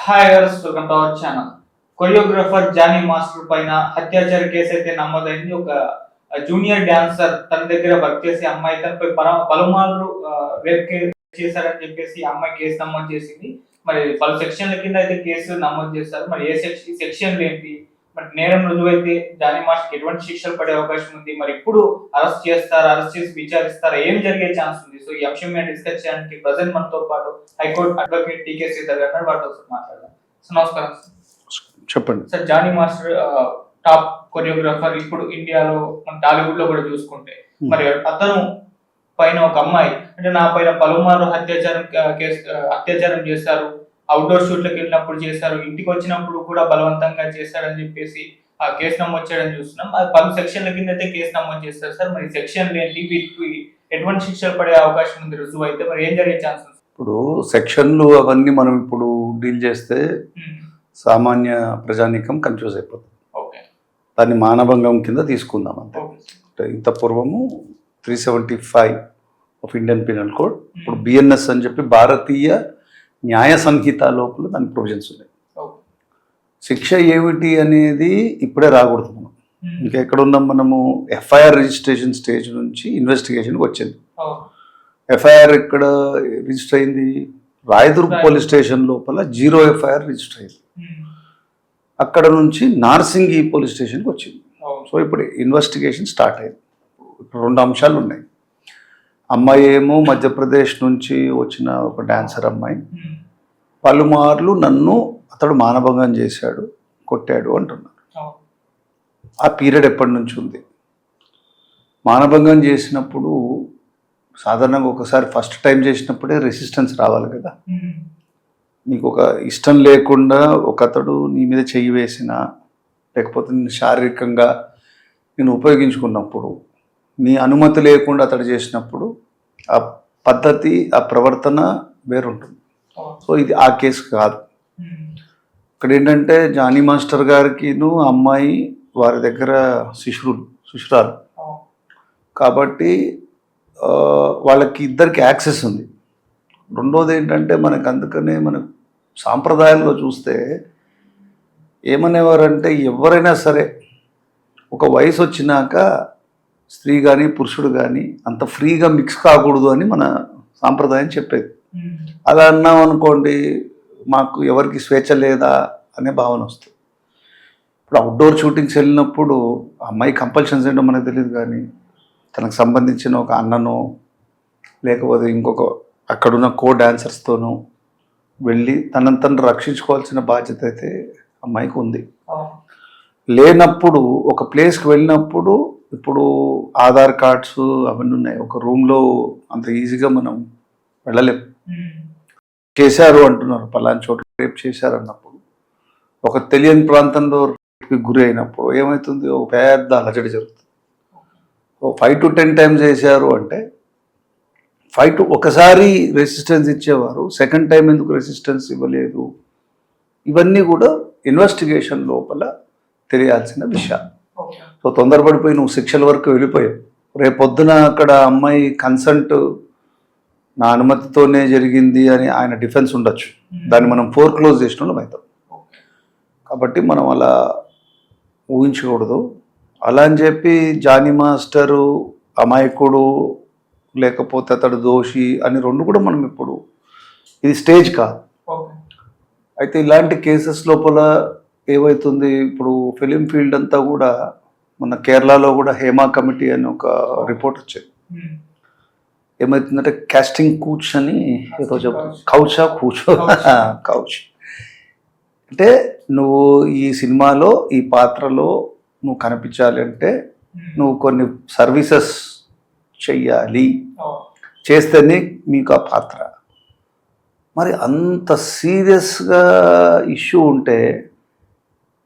Hi welcome to our channel. Choreographer Jani master పైన అత్యాచార case అయితే నమోదైంది. ఒక జూనియర్ డాన్సర్ తన దగ్గర వర్క్ చేసే అమ్మాయి తనపై పలుమార్లు రేప్ చేశారని చెప్పేసి అమ్మాయి కేసు నమోదు చేసింది. మరి పలు సెక్షన్ల కింద అయితే కేసు నమోదు చేశారు. మరి ఏ సెక్షన్లు ఏంటి, మరి నేరం రుజువైతే జానీ మాస్టర్కి ఎటువంటి శిక్షలు పడే అవకాశం ఉంది, మరి ఇప్పుడు అరెస్ట్ చేసి విచారిస్తారా, ఏం జరిగే ఛాన్స్ ఉంది? సో ఈ అంశం మీద డిస్కస్ చేయడానికి ప్రజెంట్ మనతో పాటు హైకోర్టు అడ్వకేట్ టీకే శ్రీధర్ గారు వాటితో మాట్లాడదాం. సో నమస్కారం చెప్పండి sir. Jani master top choreographer. ఇప్పుడు ఇండియాలో మన టాలీవుడ్ లో కూడా చూసుకుంటే మరి అతను పైన ఒక అమ్మాయి అంటే నా పైన పలుమార్లు అత్యాచారం చేశారు, అవుట్డోర్ షూట్లకు వెళ్ళినప్పుడు చేశారు, ఇంటికి వచ్చినప్పుడు కూడా బలవంతంగా చేశారని చెప్పేసి ఆ కేసు నమోదు చేయడం చూస్తున్నాం. అది పలు సెక్షన్ల కింద అయితే కేసు నమోదు చేస్తారు సార్. మరి సెక్షన్లు ఏంటి, వీటికి ఎటువంటి శిక్షలు పడే అవకాశం ఉంది రుజువు అయితే, మరి ఏం జరిగే ఛాన్స్ ఉంది? ఇప్పుడు సెక్షన్లు అవన్నీ మనం ఇప్పుడు డీల్ చేస్తే సామాన్య ప్రజానీకం కన్ఫ్యూజ్ అయిపోతుంది. దాన్ని మానభంగం కింద తీసుకుందాం అంతే. ఇంత పూర్వము 375 ఆఫ్ ఇండియన్ పీనల్ కోడ్, ఇప్పుడు బిఎన్ఎస్ అని చెప్పి భారతీయ న్యాయ సంహిత లోపల దాని ప్రొవిజన్స్ ఉన్నాయి. శిక్ష ఏమిటి అనేది ఇప్పుడే రాకూడదు. మనం ఇంకా ఎక్కడ ఉన్నాం, మనము ఎఫ్ఐఆర్ రిజిస్ట్రేషన్ స్టేజ్ నుంచి ఇన్వెస్టిగేషన్కి వచ్చింది. ఎఫ్ఐఆర్ ఎక్కడ రిజిస్టర్ అయింది? రాయదుర్గ్ పోలీస్ స్టేషన్ లోపల 0 ఎఫ్ఐఆర్ రిజిస్టర్ అయింది. అక్కడ నుంచి నార్సింగి పోలీస్ స్టేషన్కి వచ్చింది. సో ఇప్పుడు ఇన్వెస్టిగేషన్ స్టార్ట్ అయింది. ఇప్పుడు 2 అంశాలు ఉన్నాయి. అమ్మాయి ఏమో మధ్యప్రదేశ్ నుంచి వచ్చిన ఒక డాన్సర్ అమ్మాయి, పలుమార్లు నన్ను అతడు మానభంగం చేశాడు, కొట్టాడు అంటున్నారు. ఆ పీరియడ్ ఎప్పటి నుంచి ఉంది? మానభంగం చేసినప్పుడు సాధారణంగా ఒకసారి ఫస్ట్ టైం చేసినప్పుడే రెసిస్టెన్స్ రావాలి కదా. నీకు ఒక ఇష్టం లేకుండా ఒకతడు నీ మీద చెయ్యి వేసినా, లేకపోతే నేను శారీరకంగా నేను ఉపయోగించుకున్నప్పుడు, నీ అనుమతి లేకుండా అతడు చేసినప్పుడు ఆ పద్ధతి, ఆ ప్రవర్తన వేరుంటుంది. సో ఇది ఆ కేసు కాదు. ఇక్కడ ఏంటంటే జానీ మాస్టర్ గారికిను అమ్మాయి వారి దగ్గర శిష్యురాలు కాబట్టి వాళ్ళకి ఇద్దరికి యాక్సెస్ ఉంది. రెండోది ఏంటంటే మనకు అందుకనే మన సాంప్రదాయాల్లో చూస్తే ఏమనేవారంటే, ఎవరైనా సరే ఒక వయసు వచ్చినాక స్త్రీ కానీ పురుషుడు కానీ అంత ఫ్రీగా మిక్స్ కాకూడదు అని మన సాంప్రదాయం చెప్పేది. అలా అన్నాం అనుకోండి, మాకు ఎవరికి స్వేచ్ఛ లేదా అనే భావన వస్తుంది. ఇప్పుడు అవుట్డోర్ షూటింగ్స్ వెళ్ళినప్పుడు అమ్మాయి కంపల్షన్స్ ఏంటో మనకు తెలియదు, కానీ తనకు సంబంధించిన ఒక అన్ననో లేకపోతే ఇంకొక అక్కడున్న కో డాన్సర్స్తోనూ వెళ్ళి తనను రక్షించుకోవాల్సిన బాధ్యత అయితే అమ్మాయికి ఉంది. లేనప్పుడు ఒక ప్లేస్కి వెళ్ళినప్పుడు ఇప్పుడు ఆధార్ కార్డ్స్ అవన్నీ ఉన్నాయి. ఒక రూమ్లో అంత ఈజీగా మనం వెళ్ళలేం. చేశారు అంటున్నారు, పలానా చోట రేప్ చేశారు అన్నప్పుడు, ఒక తెలియని ప్రాంతంలో రేప్కి గురి అయినప్పుడు ఏమవుతుంది? ఒక పెద్ద అలజడి జరుగుతుంది. 5 to 10 టైమ్స్ చేశారు అంటే ఒకసారి రెసిస్టెన్స్ ఇచ్చేవారు, సెకండ్ టైం ఎందుకు రెసిస్టెన్స్ ఇవ్వలేదు? ఇవన్నీ కూడా ఇన్వెస్టిగేషన్ లోపల తెలియాల్సిన విషయాలు. సో తొందరపడిపోయి నువ్వు శిక్షల వరకు వెళ్ళిపోయావు. రేపొద్దున అక్కడ అమ్మాయి కన్సెంట్ నా అనుమతితోనే జరిగింది అని ఆయన డిఫెన్స్ ఉండొచ్చు. దాన్ని మనం ఫోర్క్లోజ్ చేసిన వాళ్ళం అవుతాం. కాబట్టి మనం అలా ఊహించకూడదు. అలా అని చెప్పి జానీ మాస్టరు అమాయకుడు లేకపోతే అతడు దోషి అని రెండు కూడా మనం ఇప్పుడు, ఇది స్టేజ్ కాదు. అయితే ఇలాంటి కేసెస్ లోపల ఏమవుతుంది, ఇప్పుడు ఫిలిం ఫీల్డ్ అంతా కూడా, మన కేరళలో కూడా హేమా కమిటీ అని ఒక రిపోర్ట్ వచ్చింది. ఏమవుతుందంటే కాస్టింగ్ కూచ్ అని ఏదో చెప్తుంది, కౌచ్ అంటే నువ్వు ఈ సినిమాలో ఈ పాత్రలో నువ్వు కనిపించాలి అంటే నువ్వు కొన్ని సర్వీసెస్ చెయ్యాలి, చేస్తేనే మీకు ఆ పాత్ర. మరి అంత సీరియస్గా ఇష్యూ ఉంటే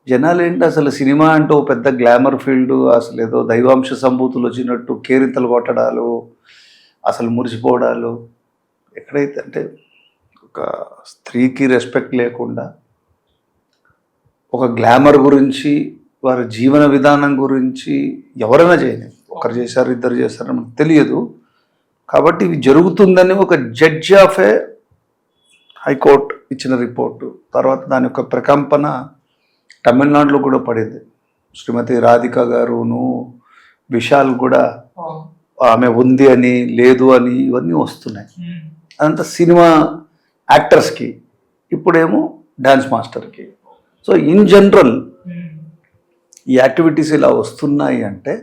జనాలు ఏంటి, అసలు సినిమా అంటూ పెద్ద గ్లామర్ ఫీల్డ్, అసలు ఏదో దైవాంశ సంభూతులు వచ్చినట్టు కేరింతలు కొట్టడాలు, అసలు మురిసిపోవడాలు. ఎక్కడైతే అంటే ఒక స్త్రీకి రెస్పెక్ట్ లేకుండా, ఒక గ్లామర్ గురించి, వారి జీవన విధానం గురించి ఎవరైనా చేయలేదు. ఒకరు చేశారు, ఇద్దరు చేశారు మనకు తెలియదు. కాబట్టి ఇవి జరుగుతుందని ఒక జడ్జి ఆఫ్ ఏ హైకోర్టు ఇచ్చిన రిపోర్టు, తర్వాత దాని యొక్క ప్రకంపన తమిళనాడులో కూడా పడింది. శ్రీమతి రాధిక గారును విశాల్ కూడా ఆమె ఉంది అని లేదు అని ఇవన్నీ వస్తున్నాయి. అదంతా సినిమా యాక్టర్స్కి, ఇప్పుడేమో డ్యాన్స్ మాస్టర్కి. సో ఇన్ జనరల్ ఈ యాక్టివిటీస్ ఇలా వస్తున్నాయి అంటే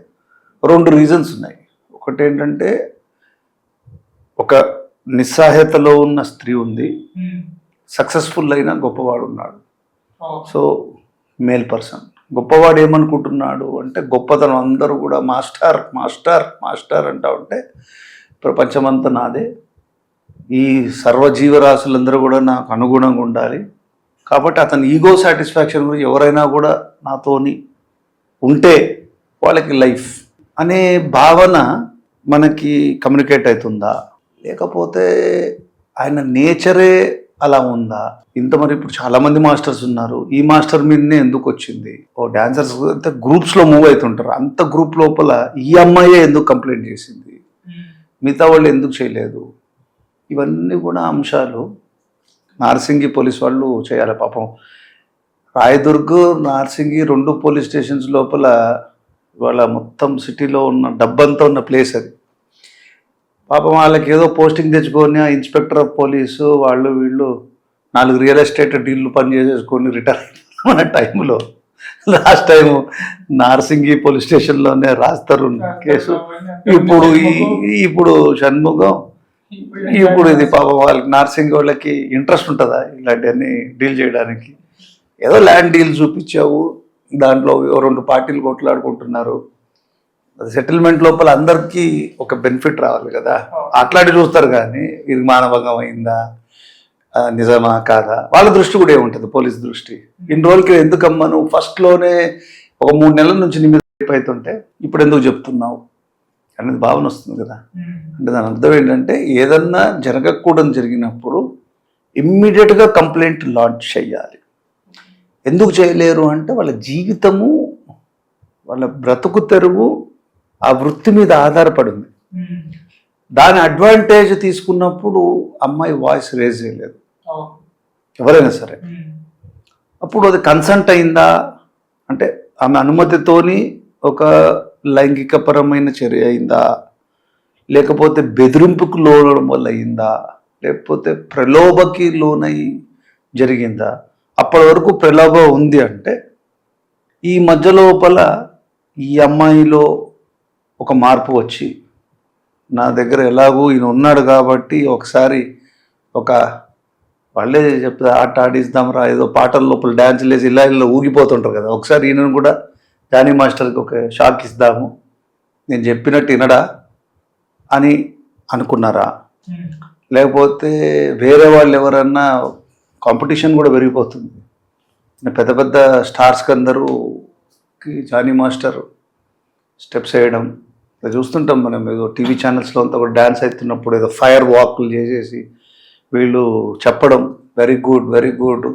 2 రీజన్స్ ఉన్నాయి. ఒకటి ఏంటంటే ఒక నిస్సహాయతలో ఉన్న స్త్రీ ఉంది, సక్సెస్ఫుల్ అయిన గొప్పవాడు ఉన్నాడు. సో మేల్ పర్సన్ గొప్పవాడు ఏమనుకుంటున్నాడు అంటే గొప్పతనం అందరూ కూడా మాస్టర్ మాస్టర్ మాస్టర్ అంటా ఉంటే ప్రపంచమంతా నాదే, ఈ సర్వజీవరాశులందరూ కూడా నాకు అనుగుణంగా ఉండాలి, కాబట్టి అతని ఈగో సాటిస్ఫాక్షన్ గురించి ఎవరైనా కూడా నాతోని ఉంటే వాళ్ళకి లైఫ్ అనే భావన మనకి కమ్యూనికేట్ అవుతుందా, లేకపోతే ఆయన నేచరే అలా ఉందా? ఇంత మరి ఇప్పుడు చాలామంది మాస్టర్స్ ఉన్నారు, ఈ మాస్టర్ మీదనే ఎందుకు వచ్చింది? ఓ డాన్సర్స్ అంతా గ్రూప్స్లో మూవ్ అవుతుంటారు, అంత గ్రూప్ లోపల ఈ అమ్మాయే ఎందుకు కంప్లైంట్ చేసింది, మిగతా వాళ్ళు ఎందుకు చేయలేదు? ఇవన్నీ కూడా అంశాలు నార్సింగి పోలీస్ వాళ్ళు చేయాలి. పాపం రాయదుర్గ్, నార్సింగి 2 పోలీస్ స్టేషన్స్ లోపల వాళ్ళ మొత్తం సిటీలో ఉన్న డబ్బంతా ఉన్న ప్లేస్ అది. పాపం వాళ్ళకి ఏదో పోస్టింగ్ తెచ్చుకొని ఆ ఇన్స్పెక్టర్ ఆఫ్ పోలీసు వాళ్ళు వీళ్ళు 4 రియల్ ఎస్టేట్ డీల్లు పని చేసేసుకొని రిటైర్ అయిన టైంలో లాస్ట్ టైం నార్సింగి పోలీస్ స్టేషన్లోనే రాస్తారు కేసు. ఇప్పుడు షణ్ముఖం, ఇప్పుడు ఇది పాపం వాళ్ళకి నార్సింగి వాళ్ళకి ఇంట్రెస్ట్ ఉంటుందా ఇలాంటివన్నీ డీల్ చేయడానికి? ఏదో ల్యాండ్ డీల్ చూపించావు, దాంట్లో 2 పార్టీలు కొట్లాడుకుంటున్నారు, సెటిల్మెంట్ లోపల అందరికీ ఒక బెనిఫిట్ రావాలి కదా, అట్లాంటి చూస్తారు. కానీ ఇది మానభంగం అయిందా, నిజమా కాదా, వాళ్ళ దృష్టి కూడా ఏముంటుంది, పోలీస్ దృష్టి. ఇన్ని రోజులకి ఎందుకమ్మా నువ్వు ఫస్ట్లోనే ఒక 3 నెలల నుంచి నీ మీద అవుతుంటే ఇప్పుడు ఎందుకు చెప్తున్నావు అనేది భావన వస్తుంది కదా. అంటే దాని అర్థం ఏంటంటే ఏదన్నా జరగకూడదు జరిగినప్పుడు ఇమ్మీడియట్గా కంప్లైంట్ లాంచ్ చేయాలి. ఎందుకు చేయలేరు అంటే వాళ్ళ జీవితము, వాళ్ళ బ్రతుకు తెరువు ఆ వృత్తి మీద ఆధారపడింది. దాని అడ్వాంటేజ్ తీసుకున్నప్పుడు అమ్మాయి వాయిస్ రేజ్ చేయలేదు ఎవరైనా సరే. అప్పుడు అది కన్సెంట్ అయిందా అంటే ఆమె అనుమతితోని ఒక లైంగికపరమైన చర్య అయిందా, లేకపోతే బెదిరింపుకు లోనడం వల్ల అయిందా, లేకపోతే ప్రలోభకి లోనై జరిగిందా? అప్పటి వరకు ప్రలోభం ఉంది అంటే ఈ మధ్య లోపల ఈ అమ్మాయిలో ఒక మార్పు వచ్చి నా దగ్గర ఎలాగూ ఈయన ఉన్నాడు కాబట్టి ఒకసారి ఒక వాళ్ళే చెప్తే ఆట ఆడిస్తాంరా, ఏదో పాటల లోపల డ్యాన్సులు వేసి ఇలా ఊగిపోతుంటారు కదా, ఒకసారి ఈయనను కూడా జానీ మాస్టర్కి ఒక షాక్ ఇస్తాము, నేను చెప్పినట్టు వినడా అని అనుకున్నారా? లేకపోతే వేరే వాళ్ళు ఎవరన్నా కాంపిటీషన్ కూడా పెరిగిపోతుంది. పెద్ద పెద్ద స్టార్స్కి అందరూకి జానీ మాస్టర్ స్టెప్స్ వేయడం చూస్తుంటాం మనం. ఏదో టీవీ ఛానల్స్లో అంతా కూడా డ్యాన్స్ అవుతున్నప్పుడు ఏదో ఫైర్ వాక్లు చేసేసి వీళ్ళు చెప్పడం very good very good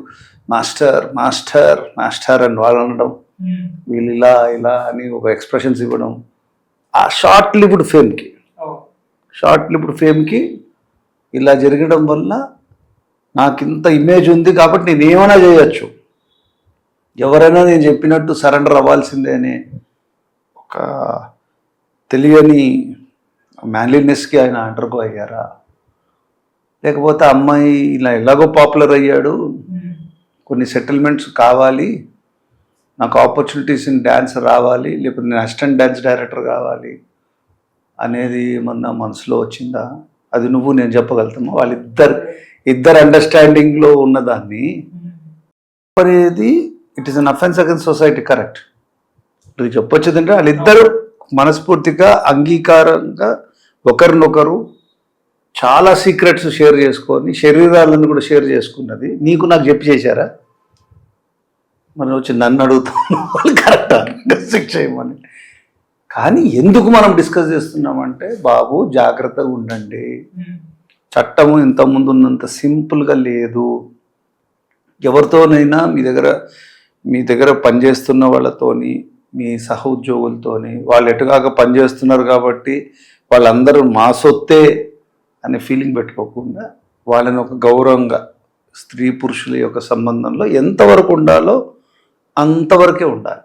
master master master అని వాళ్ళు అనడం, వీళ్ళు ఇలా ఇలా అని ఒక ఎక్స్ప్రెషన్స్ ఇవ్వడం. ఆ షార్ట్ లివ్డ్ ఫేమ్కి ఇలా జరగడం వల్ల నాకు ఇంత ఇమేజ్ ఉంది కాబట్టి నేను ఏమైనా చేయొచ్చు, ఎవరైనా నేను చెప్పినట్టు సరెండర్ అవ్వాల్సిందే అనే ఒక తెలియని మ్యాన్లీనెస్కి ఆయన అండర్గో అయ్యారా? లేకపోతే అమ్మాయి ఇలా ఎలాగో పాపులర్ అయ్యాడు, కొన్ని సెటిల్మెంట్స్ కావాలి, నాకు ఆపర్చునిటీస్ ఇన్ డ్యాన్స్ రావాలి, లేకపోతే నేను అసిస్టెంట్ డ్యాన్స్ డైరెక్టర్ కావాలి అనేది మన మనసులో వచ్చిందా? అది నువ్వు నేను చెప్పగలుగుతామా? వాళ్ళిద్దరు అండర్స్టాండింగ్లో ఉన్నదాన్ని అనేది it is an offence against society. Correct, నువ్వు చెప్పొచ్చేదంటే వాళ్ళిద్దరూ మనస్ఫూర్తిగా అంగీకారంగా ఒకరినొకరు చాలా సీక్రెట్స్ షేర్ చేసుకొని శరీరాలను కూడా షేర్ చేసుకున్నది నీకు నాకు చెప్పి చేశారా? మనం వచ్చి నన్ను అడుగుతాను వాళ్ళు కరెక్టా శిక్ష చేయమని. కానీ ఎందుకు మనం డిస్కస్ చేస్తున్నామంటే బాబు జాగ్రత్తగా ఉండండి, చట్టము ఇంతకుముందు ఉన్నంత సింపుల్గా లేదు. ఎవరితోనైనా మీ దగ్గర పనిచేస్తున్న వాళ్ళతోని, మీ సహ ఉద్యోగులతోని, వాళ్ళు ఎటుగాక పనిచేస్తున్నారు కాబట్టి వాళ్ళందరూ మా సొత్తే అనే ఫీలింగ్ పెట్టుకోకుండా వాళ్ళని ఒక గౌరవంగా స్త్రీ పురుషుల యొక్క సంబంధంలో ఎంతవరకు ఉండాలో అంతవరకే ఉండాలి.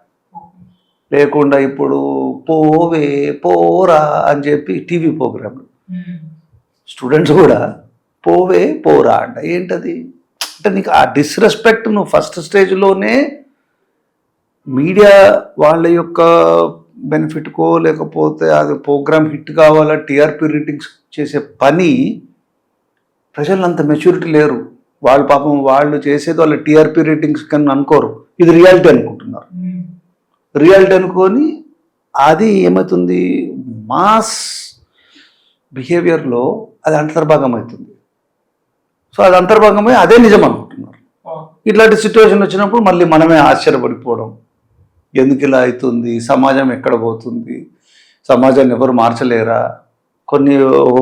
లేకుండా ఇప్పుడు పోవే పోరా అని చెప్పి టీవీ ప్రోగ్రాంలు స్టూడెంట్స్ కూడా పోవే పోరా అంట. ఏంటది అంటే నీకు ఆ డిస్రెస్పెక్ట్ నువ్వు ఫస్ట్ స్టేజ్లోనే మీడియా వాళ్ళ యొక్క బెనిఫిట్కో లేకపోతే అది ప్రోగ్రామ్ హిట్ కావాలా టీఆర్పీ రేటింగ్స్ చేసే పని ప్రజలు అంత మెచ్యూరిటీ లేరు. వాళ్ళు పాపం వాళ్ళు చేసేది వాళ్ళ టీఆర్పీ రేటింగ్స్ కన్నా అనుకోరు, ఇది రియాలిటీ అనుకుంటున్నారు. రియాలిటీ అనుకొని అది ఏమవుతుంది మాస్ బిహేవియర్లో అది అంతర్భాగం అవుతుంది. సో అది అంతర్భాగమై అదే నిజం అనుకుంటున్నారు. ఇట్లాంటి సిచ్యువేషన్ వచ్చినప్పుడు మళ్ళీ మనమే ఆశ్చర్యపడిపోవడం, ఎందుకు ఇలా అవుతుంది, సమాజం ఎక్కడ పోతుంది, సమాజాన్ని ఎవరు మార్చలేరా, కొన్ని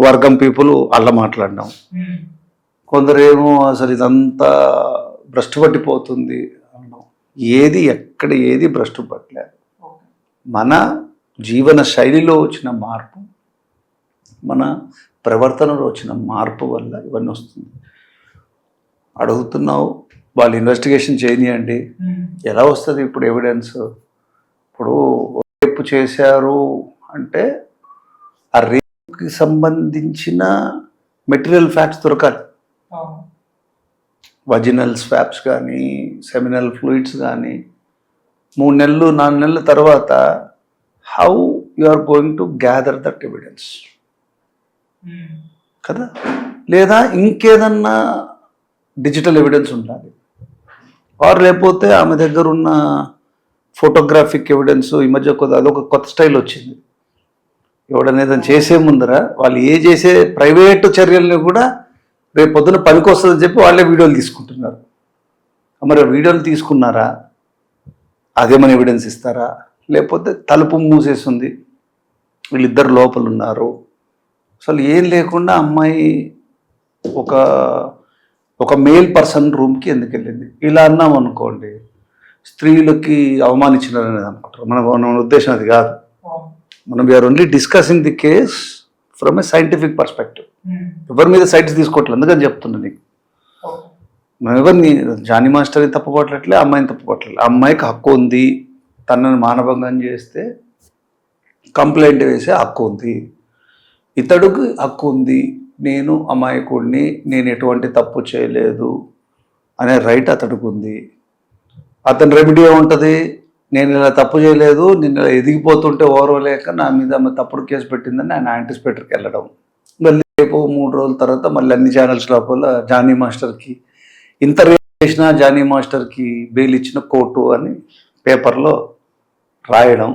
వర్గం పీపుల్ అలా మాట్లాడడం, కొందరేమో అసలు ఇదంతా భ్రష్టు పట్టిపోతుంది అనడం. ఎక్కడ ఏది భ్రష్టు పట్టలేదు. మన జీవన శైలిలో వచ్చిన మార్పు, మన ప్రవర్తనలో వచ్చిన మార్పు వల్ల ఇవన్నీ వస్తుంది. అడుగుతున్నావు వాళ్ళు ఇన్వెస్టిగేషన్ చేయనియండి, ఎలా వస్తుంది ఇప్పుడు ఎవిడెన్స్? ఇప్పుడు రేపు చేశారు అంటే ఆ రేపుకి సంబంధించిన మెటీరియల్ ఫ్యాక్ట్స్ దొరకాలి. వజినల్ స్వాబ్స్ కానీ సెమినల్ ఫ్లూయిడ్స్ కానీ 3 నెలలు 4 నెలల తర్వాత how you are going to gather that evidence కదా. లేదా ఇంకేదన్నా డిజిటల్ ఎవిడెన్స్ ఉండాలి, ఆర్ లేకపోతే ఆమె దగ్గర ఉన్న ఫోటోగ్రాఫిక్ ఎవిడెన్స్. ఈ మధ్య అదొక కొత్త స్టైల్ వచ్చింది. ఎవడన్నా ఏదైనా చేసే ముందర వాళ్ళు చేసే ప్రైవేటు చర్యల్ని కూడా రేపు పొద్దున పనికొస్తుందని చెప్పి వాళ్ళే వీడియోలు తీసుకుంటున్నారు. మరి వీడియోలు తీసుకున్నారా, అదేమైనా ఎవిడెన్స్ ఇస్తారా? లేకపోతే తలుపు మూసేస్తుంది, వీళ్ళిద్దరు లోపల ఉన్నారు, అసలు ఏం లేకుండా అమ్మాయి ఒక మేల్ పర్సన్ రూమ్కి ఎందుకు వెళ్ళింది, ఇలా అన్నాం అనుకోండి, స్త్రీలకి అవమానించినారనేది అనుకుంటారు. మన ఉద్దేశం అది కాదు. మనం we are only discussing the case from a scientific perspective. ఎవరి మీద సైట్స్ తీసుకోవట్లేదు, అందుకని చెప్తున్నా నీకు. మనం ఎవరిని జానీ మాస్టర్ని తప్పుపట్టట్లే, అమ్మాయిని తప్పుపట్టలేదు. అమ్మాయికి హక్కు ఉంది, తనని మానభంగం చేస్తే కంప్లైంట్ వేసే హక్కు ఉంది. ఇతడుకి హక్కు ఉంది, నేను అమాయకుడిని, నేను ఎటువంటి తప్పు చేయలేదు అనే రైట్ అతడికి ఉంది. అతని రెమెడీ ఏముంటుంది, నేను ఇలా తప్పు చేయలేదు, నేను ఇలా ఎదిగిపోతుంటే ఓర్వలేక నా మీద ఆమె తప్పుడు కేసు పెట్టిందని ఆయన యాంటిసిపేటర్కి వెళ్ళడం. మళ్ళీ రేపు 3 రోజుల తర్వాత మళ్ళీ అన్ని ఛానల్స్ లోపల జానీ మాస్టర్కి ఇంత రేపు చేసిన జానీ మాస్టర్కి బెయిల్ ఇచ్చిన కోర్టు అని పేపర్లో రాయడం.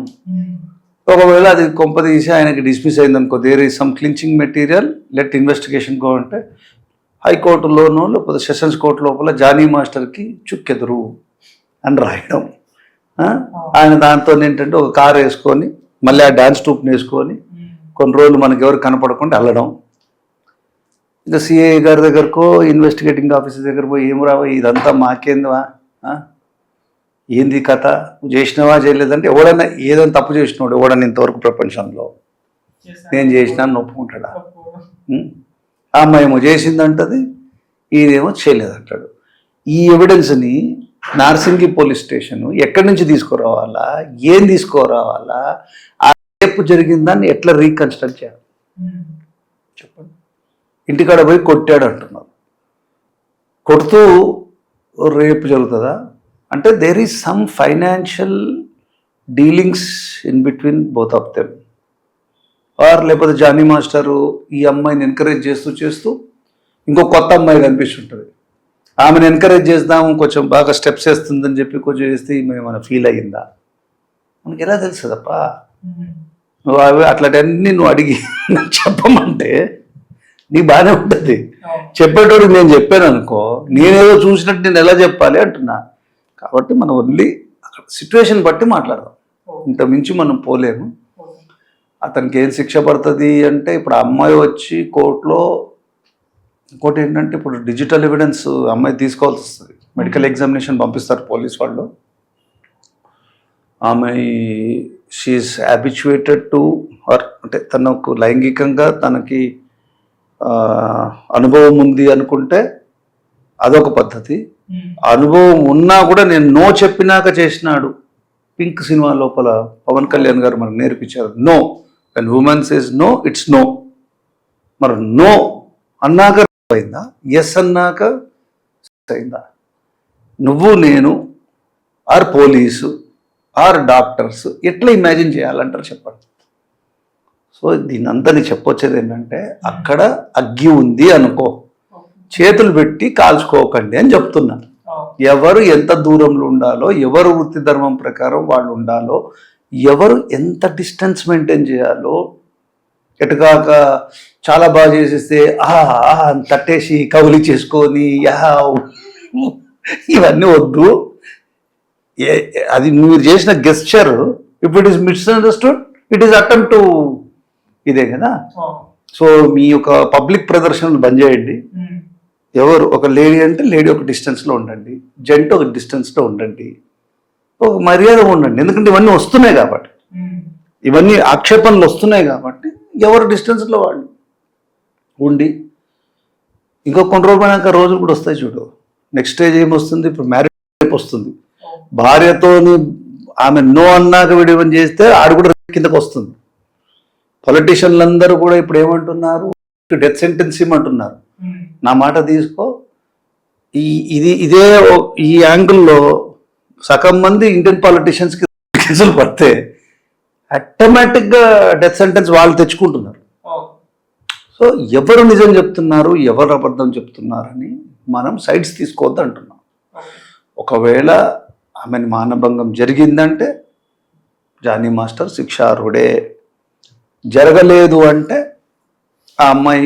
ఒకవేళ అది కొంపదీసి ఆయనకి డిస్మిస్ అయింది అనుకో, there is some clinching material, let investigation go అంటే హైకోర్టులోనూ లేకపోతే సెషన్స్ కోర్టు లోపల జానీ మాస్టర్కి చుక్కెదురు అని రాయడం. ఆయన దాంతో ఏంటంటే ఒక కారు వేసుకొని మళ్ళీ ఆ డ్యాన్స్ ట్రూప్ని వేసుకొని కొన్ని రోజులు మనకి ఎవరు కనపడకుండా వెళ్ళడం. ఇంకా సిఐ గారి దగ్గరకో ఇన్వెస్టిగేటింగ్ ఆఫీసర్ దగ్గర పోయి ఏం రావా ఇదంతా మాకేందివా, ఏంది కథ, నువ్వు చేసినావా చేయలేదంటే ఎవడన్నా ఏదైనా తప్పు చేసినాడు ఎవడన్నా ఇంతవరకు ప్రపంచంలో నేను చేసినా అని ఒప్పుకుంటాడా? ఆ అమ్మాయి ఏమో చేసిందంటది, ఈయనేమో చేయలేదంటాడు. ఈ ఎవిడెన్స్ని నార్సింగి పోలీస్ స్టేషన్ ఎక్కడి నుంచి తీసుకురావాలా, ఏం తీసుకురావాలా, ఆ రేపు జరిగిందాన్ని ఎట్లా రీకన్స్ట్రక్ట్ చేయాలి చెప్పండి. ఇంటికాడ పోయి కొట్టాడు అంటున్నారు, కొడుతూ రేపు జరుగుతుందా అంటే there is some financial dealings in between both of them. Or లేకపోతే జానీ మాస్టరు ఈ అమ్మాయిని ఎంకరేజ్ చేస్తూ ఇంకో కొత్త అమ్మాయి కనిపిస్తుంటుంది, ఆమెను ఎంకరేజ్ చేద్దాము కొంచెం బాగా స్టెప్స్ వేస్తుందని చెప్పి కొంచెం వేస్తే ఏమైనా ఫీల్ అయ్యిందా? మనకి ఎలా తెలుస్తుందప్ప? నువ్వు అవి అట్లాంటివన్నీ నువ్వు అడిగి చెప్పమంటే నీకు బాగానే ఉంటుంది. చెప్పేటోడు నేను చెప్పాను అనుకో, నేనేదో చూసినట్టు నేను ఎలా చెప్పాలి అంటున్నా. కాబట్టి మనం ఓన్లీ అక్కడ సిచ్యువేషన్ బట్టి మాట్లాడదాం, ఇంత మించి మనం పోలేము. అతనికి ఏం శిక్ష పడుతుంది అంటే ఇప్పుడు అమ్మాయి వచ్చి కోర్టులో ఇంకోటి ఏంటంటే ఇప్పుడు డిజిటల్ ఎవిడెన్స్ అమ్మాయి తీసుకోవాల్సి వస్తుంది. మెడికల్ ఎగ్జామినేషన్ పంపిస్తారు పోలీస్ వాళ్ళు. ఆమె షీఈస్ హ్యాబిచ్యుయేటెడ్ టు ఆర్ అంటే తనకు లైంగికంగా తనకి అనుభవం ఉంది అనుకుంటే అదొక పద్ధతి. ఉమ్, అనుభవం ఉన్నా కూడా నేను నో చెప్పినాక చేసినాడు. పింక్ సినిమా లోపల పవన్ కళ్యాణ్ గారు మనకు నేర్పించారు, no when women says no it's no. మరి నో అన్నాక అయిందా, ఎస్ అన్నాక అయిందా? నువ్వు నేను ఆర్ పోలీసు ఆర్ డాక్టర్స్ ఎట్లా ఇమాజిన్ చేయాలంటారు చెప్పండి. సో దీని అంతా నీకు చెప్పొచ్చేది ఏంటంటే, అక్కడ అగ్గి ఉంది అనుకో, చేతులు పెట్టి కాల్చుకోకండి అని చెప్తున్నా. ఎవరు ఎంత దూరంలో ఉండాలో, ఎవరు వృత్తి ధర్మం ప్రకారం వాళ్ళు ఉండాలో, ఎవరు ఎంత డిస్టెన్స్ మెయింటైన్ చేయాలో, ఎటుకాక చాలా బాగా చేసేస్తే తట్టేసి కౌలి చేసుకొని ఇవన్నీ వద్దు. అది మీరు చేసిన gesture if it is misunderstood it is attempt to ఇదే కదా. సో మీ యొక్క పబ్లిక్ ప్రదర్శనలు బంద్ చేయండి. ఎవరు ఒక లేడీ అంటే లేడీ ఒక డిస్టెన్స్లో ఉండండి, జెంట్ ఒక డిస్టెన్స్లో ఉండండి, ఒక మర్యాద ఉండండి. ఎందుకంటే ఇవన్నీ వస్తున్నాయి కాబట్టి, ఇవన్నీ ఆక్షేపణలు వస్తున్నాయి కాబట్టి ఎవరు డిస్టెన్స్లో వాళ్ళు ఉండి, ఇంకో కొన్ని రోజులు పోయినాక రోజులు కూడా వస్తాయి చూడు. నెక్స్ట్ స్టేజ్ ఏమొస్తుంది, ఇప్పుడు మ్యారేజ్ వస్తుంది. భార్యతోని ఆమె నో అన్నాక విడివని చేస్తే ఆడు కూడా కిందకు వస్తుంది. పొలిటీషియన్లు అందరూ కూడా ఇప్పుడు ఏమంటున్నారు, డెత్ సెంటెన్స్ ఇమ్మంటున్నారు. నా మాట తీసుకో, ఇదే ఈ యాంగిల్లో సగం మంది ఇండియన్ పాలిటీషియన్స్కి కేసులు పడితే ఆటోమేటిక్గా డెత్ సెంటెన్స్ వాళ్ళు తెచ్చుకుంటున్నారు. సో ఎవరు నిజం చెప్తున్నారు, ఎవరు అబద్ధం చెప్తున్నారని మనం సైడ్స్ తీసుకోవద్దు అంటున్నాం. ఒకవేళ ఆమెను మానభంగం జరిగిందంటే జానీ మాస్టర్ శిక్షార్హుడే. జరగలేదు అంటే ఆ అమ్మాయి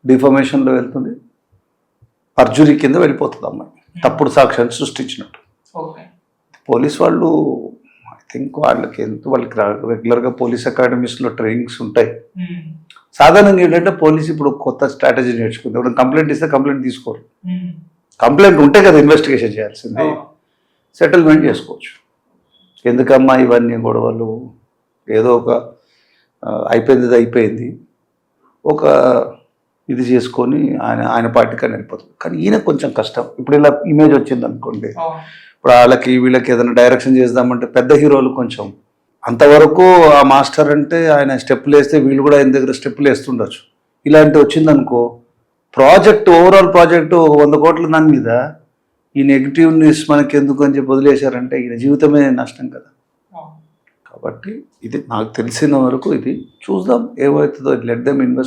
డిఫర్మేషన్లో వెళ్తుంది, పర్జురీ కింద వెళ్ళిపోతుంది అమ్మాయి, తప్పుడు సాక్ష్యాన్ని సృష్టించినట్టు. పోలీస్ వాళ్ళు ఐ థింక్ వాళ్ళకి రెగ్యులర్గా పోలీస్ అకాడమీస్లో ట్రైనింగ్స్ ఉంటాయి. సాధారణంగా ఏంటంటే పోలీస్ ఇప్పుడు కొత్త స్ట్రాటజీ నేర్చుకుంది. ఇప్పుడు కంప్లైంట్ ఇస్తే కంప్లైంట్ తీసుకోరు, కంప్లైంట్ ఉంటే కదా ఇన్వెస్టిగేషన్ చేయాల్సింది, సెటిల్మెంట్ చేసుకోవచ్చు. ఎందుకమ్మా ఇవన్నీ గొడవలు, ఏదో ఒక అయిపోయింది ఒక ఇది చేసుకొని ఆయన పార్టీకి వెళ్ళిపోతుంది. కానీ ఈయన కొంచెం కష్టం. ఇప్పుడు ఇలా ఇమేజ్ వచ్చింది అనుకోండి, ఇప్పుడు వాళ్ళకి వీళ్ళకి ఏదైనా డైరెక్షన్ చేద్దామంటే పెద్ద హీరోలు కొంచెం అంతవరకు ఆ మాస్టర్ అంటే ఆయన స్టెప్పులు వేస్తే వీళ్ళు కూడా ఆయన దగ్గర స్టెప్పులు వేస్తుండొచ్చు. ఇలాంటి వచ్చిందనుకో, ప్రాజెక్ట్ ఓవరాల్ ప్రాజెక్టు 100 కోట్ల దాని మీద ఈ నెగిటివ్నెస్ మనకి ఎందుకు అని చెప్పి వదిలేశారంటే ఈయన జీవితమే నష్టం కదా. కాబట్టి ఇది నాకు తెలిసిన వరకు ఇది చూద్దాం ఏమవుతుందో. Let them invest.